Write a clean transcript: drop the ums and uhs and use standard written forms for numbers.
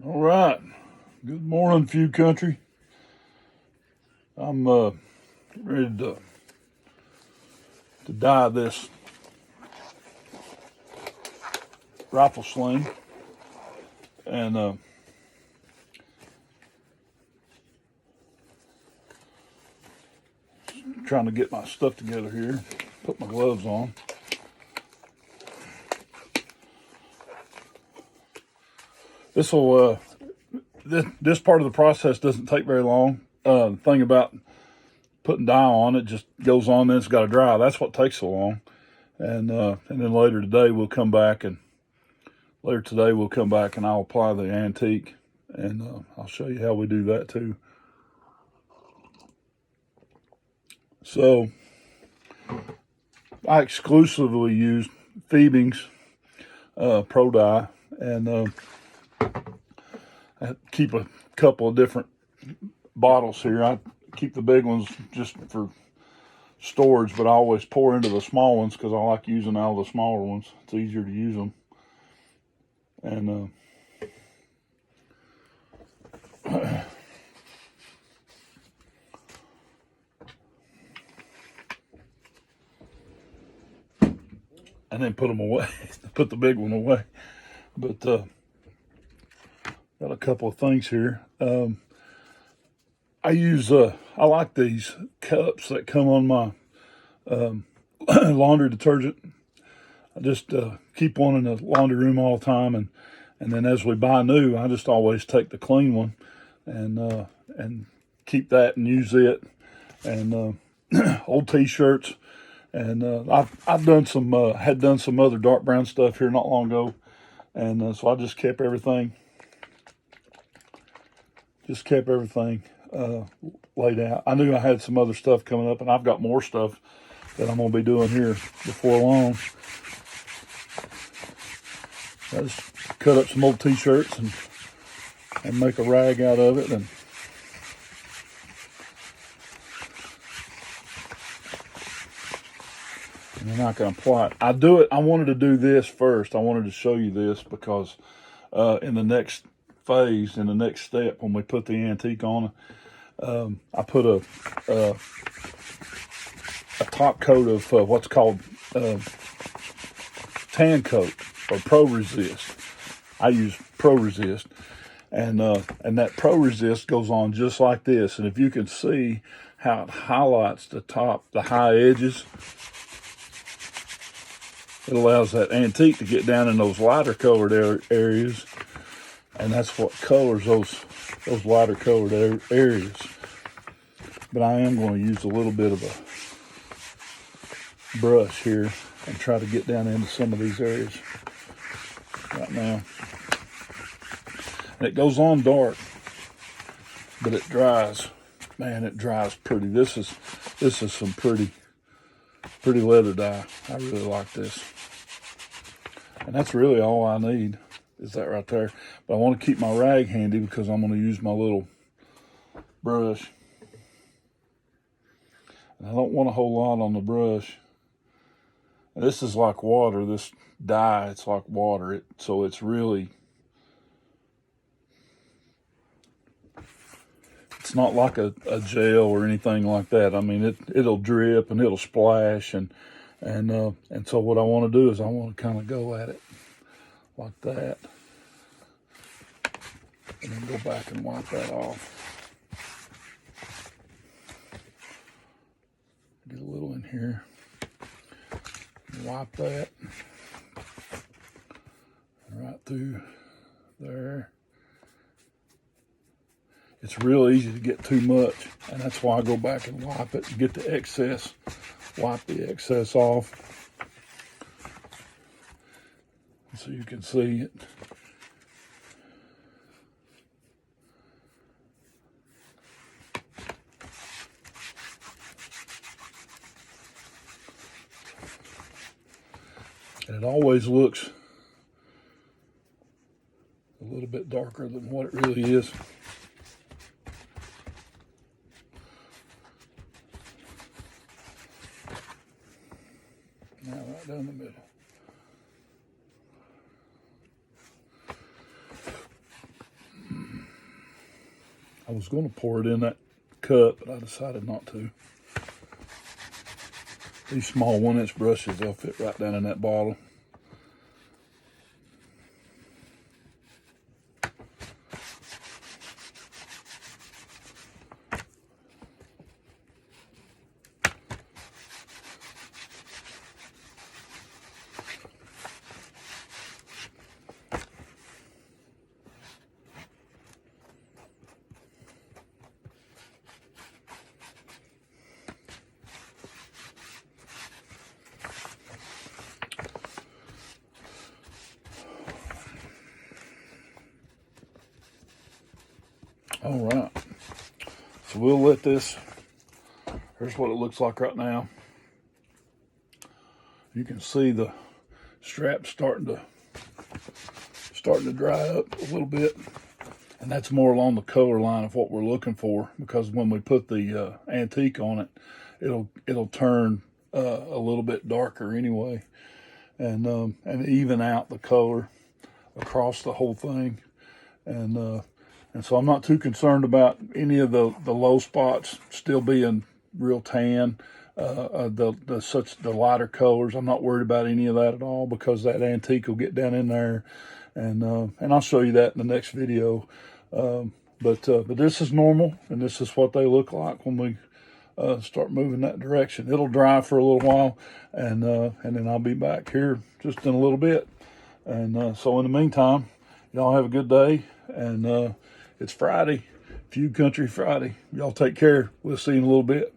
All right. Good morning, Few Country. I'm ready to dye this rifle sling, and trying to get my stuff together here. Put my gloves on. This part of the process doesn't take very long. The thing about putting dye on, it just goes on, then it's got to dry. That's what takes so long. And then later today we'll come back and I'll apply the antique, and I'll show you how we do that too. So I exclusively use Fiebing's Pro Dye, and I keep a couple of different bottles here. I keep the big ones just for storage, but I always pour into the small ones because I like using all the smaller ones. It's easier to use them. And and then put them away. Put the big one away. But got a couple of things here. I like these cups that come on my laundry detergent. I just keep one in the laundry room all the time, and then as we buy new, I just always take the clean one and keep that and use it. And old T-shirts, and I've done some had done some other dark brown stuff here not long ago, and so I just kept everything laid out. I knew I had some other stuff coming up, and I've got more stuff that I'm going to be doing here before long. I just cut up some old T-shirts and make a rag out of it, and then I can apply it. I wanted to do this first. I wanted to show you this because in the next phase, in the next step, when we put the antique on, I put a top coat of what's called tan coat or Pro Resist. I use Pro Resist, and that Pro Resist goes on just like this. And if you can see how it highlights the high edges, it allows that antique to get down in those lighter colored areas, and that's what colors those lighter colored areas. But I am going to use a little bit of a brush here and try to get down into some of these areas right now. And it goes on dark, but it dries. Man, it dries pretty. This is some pretty leather dye. I really like this. And that's really all I need, is that right there. But I want to keep my rag handy because I'm going to use my little brush. And I don't want a whole lot on the brush. And this is like water. This dye, it's like water. So it's really, it's not like a gel or anything like that. I mean, it'll drip and it'll splash, and so what I want to do is I want to kind of go at it like that, and then go back and wipe that off. Get a little in here, wipe that right through there. It's real easy to get too much, and that's why I go back and wipe it and get the excess, wipe the excess off, so you can see it. And it always looks a little bit darker than what it really is. Now right down the middle. I was going to pour it in that cup, but I decided not to. These small 1-inch brushes, they'll fit right down in that bottle. All right, so we'll let this, here's what it looks like right now. You can see the strap starting to dry up a little bit, and that's more along the color line of what we're looking for, because when we put the antique on it, it'll turn a little bit darker anyway, and even out the color across the whole thing. And so I'm not too concerned about any of the low spots still being real tan. The lighter colors, I'm not worried about any of that at all, because that antique will get down in there, and I'll show you that in the next video. But this is normal, and this is what they look like when we start moving that direction. It'll dry for a little while, and then I'll be back here just in a little bit. And so in the meantime, y'all have a good day, and it's Friday, Feud Country Friday. Y'all take care. We'll see you in a little bit.